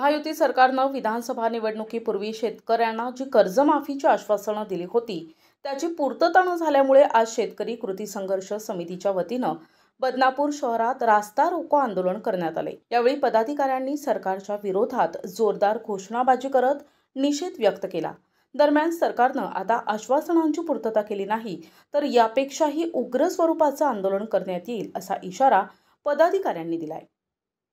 महायुती सरकारनं विधानसभा निवडणुकीपूर्वी शेतकऱ्यांना जी कर्जमाफीची आश्वासनं दिली होती त्याची पूर्तता न झाल्यामुळे आज शेतकरी कृती संघर्ष समितीच्या वतीनं बदनापूर शहरात रास्ता रोको आंदोलन करण्यात आले। यावेळी पदाधिकाऱ्यांनी सरकारच्या विरोधात जोरदार घोषणाबाजी करत निषेध व्यक्त केला। दरम्यान सरकारनं आता आश्वासनांची पूर्तता केली नाही तर यापेक्षाही उग्र स्वरूपाचं आंदोलन करण्यात येईल असा इशारा पदाधिकाऱ्यांनी दिलाय।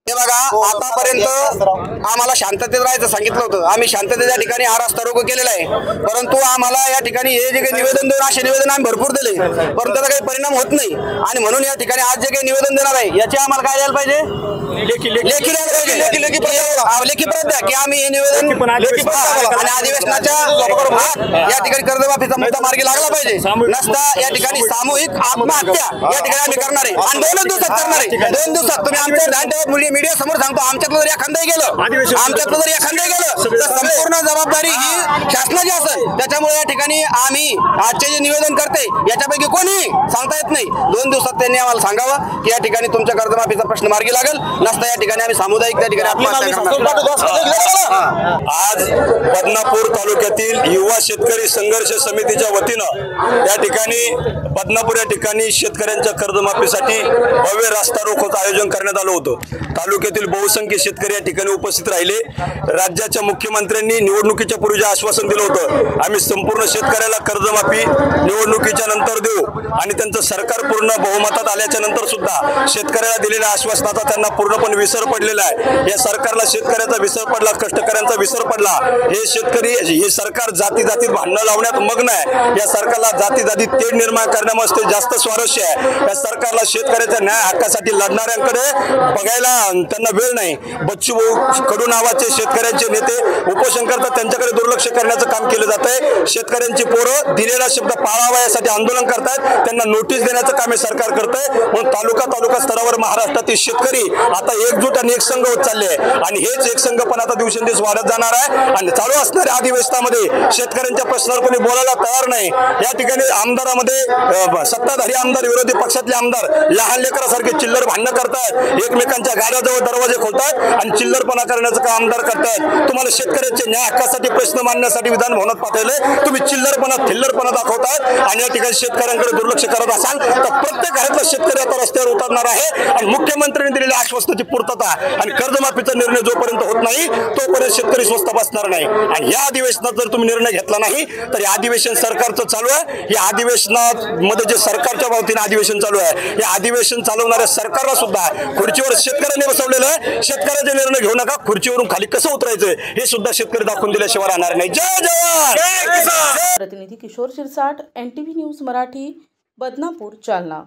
हे बघा, आतापर्यंत आम्हाला शांततेत राहायचं सांगितलं होतं। आम्ही शांततेच्या ठिकाणी हा रस्ता रोको केलेला आहे, परंतु आम्हाला या ठिकाणी हे जे काही निवेदन देऊन असे निवेदन आम्ही भरपूर दिले, परंतु त्याचा काही परिणाम होत नाही। आणि म्हणून या ठिकाणी आज जे काही निवेदन देणार आहे याची आम्हाला काय द्यायला पाहिजे? लेखी प्रत द्या की आम्ही हे निवेदन आणि अधिवेशनाच्या या ठिकाणी कर्जमाफीचा मुद्दा मार्गी लागला पाहिजे। नसता या ठिकाणी सामूहिक आत्महत्या या ठिकाणी आम्ही करणार आहे आणि 2 दिवसात करणार आहे। 2 दिवसात तुम्ही आमच्या ध्यान ठेवा, मीडिया समोर सांगतो, आमच्यातलं जर एखादंही गेलं तर संपूर्ण जबाबदारी ही शासनाची असेल। त्याच्यामुळे या ठिकाणी आम्ही आजचे जे निवेदन करते याच्यापैकी कोणी सांगता येत नाही। 2 दिवसात त्यांनी आम्हाला सांगावं की या ठिकाणी तुमच्या कर्जमाफीचा प्रश्न मार्गी लागेल, नसता या ठिकाणी आम्ही सामुदायिक त्या ठिकाणी आत्महत्या करणार। आज बदनापूर तालुक्यातील युवा शेतकरी संघर्ष समितीच्या वतीनं या ठिकाणी बदनापूर या ठिकाणी शेतकऱ्यांच्या कर्जमाफीसाठी भव्य रास्ता रोकोचं आयोजन करण्यात आलं होतं। तालुक्यातील बहुसंख्य शेतकरी या ठिकाणी उपस्थित राहिले। राज्याच्या मुख्यमंत्र्यांनी निवडणुकीच्या पूर्वी जे आश्वासन दिलं होतं, आम्ही संपूर्ण शेतकऱ्याला कर्जमाफी निवडणुकीच्या नंतर देऊ आणि त्यांचं सरकार पूर्ण बहुमतात आल्याच्या नंतर सुद्धा शेतकऱ्याला दिलेल्या आश्वासनाचा त्यांना पूर्णपणे विसर पडलेला आहे। या सरकारला शेतकऱ्याचा विसर पडला, कष्टकऱ्यांचा विसर पडला। हे सरकार जाती जातीत भांडणं लावण्यात मग्न आहे। या सरकारला जाती जातीत तेढ निर्माण करण्यामध्ये ते जास्त स्वारस्य आहे। या सरकारला शेतकऱ्याच्या न्याय हक्कासाठी लढणाऱ्यांकडे बघायला त्यांना वेळ नाही। बच्चूभाऊ कडू नावाचे शेतकऱ्यांचे नेते उपोषण करतात, त्यांच्याकडे दुर्लक्ष करण्याचं काम केलं जात आहे। शेतकऱ्यांची पोरं दिलेला शब्द पाळावा यासाठी आंदोलन करतात, त्यांना नोटीस देण्याचं काम हे सरकार करत आहे। म्हणून तालुका स्तरावर महाराष्ट्रातील शेतकरी आता एकजूट आणि एकसंघ होत चालले आहे आणि हेच एकसंघ पण आता दिवसेंदिवस वाढत जाणार आहे। आणि चालू असणाऱ्या अधिवेशनामध्ये शेतकऱ्यांच्या प्रश्नावर कोणी बोलायला तयार नाही। या ठिकाणी आमदारामध्ये सत्ताधारी आमदार, विरोधी पक्षातले आमदार लहान लेकरासारखे चिल्लर भांडणं करतात, एकमेकांच्या गाड्याजवळ दरवाजे खोलतात आणि चिल्लरपणा करण्याचं काम आमदार करतात। तुम्हाला शेतकऱ्यांच्या न्याय हक्कासाठी प्रश्न मांडण्यासाठी विधान भवनात पाठवले, तुम्ही थिल्लरपणा दाखवतात आणि या ठिकाणी शेतकऱ्यांकडे दुर्लक्ष करत असाल तर प्रत्येक घरातला शेतकरी आता रस्त्यावर उतरणार आहे। आणि मुख्यमंत्र्यांनी दिलेल्या आश्वासनाची पूर्तता आणि कर्जमाफीचा निर्णय जोपर्यंत होत नाही तोपर्यंत शेतकरी स्वस्त बसणार नाही। आणि या अधिवेशनात जर तुम्ही निर्णय घेतला नाही तर या अधिवेशन सरकारचं चालू आहे। या अधिवेशनामध्ये जे सरकारच्या बाबतीने अधिवेशन चालू आहे, या अधिवेशन चालवणाऱ्या सरकारला सुद्धा खुर्चीवर शेतकऱ्यांनी बसवलेलं आहे। शेतकऱ्याचे निर्णय घेऊ नका, खुर्चीवरून खाली कसं उतरायचं हे सुद्धा शेतकरी दाखवून दिल्याशिवाय राहणार नाही। जय जवान जय किसान। प्रतिनिधी किशोर शिरसाट, NTV न्यूज मराठी, बदनापूर, जालना।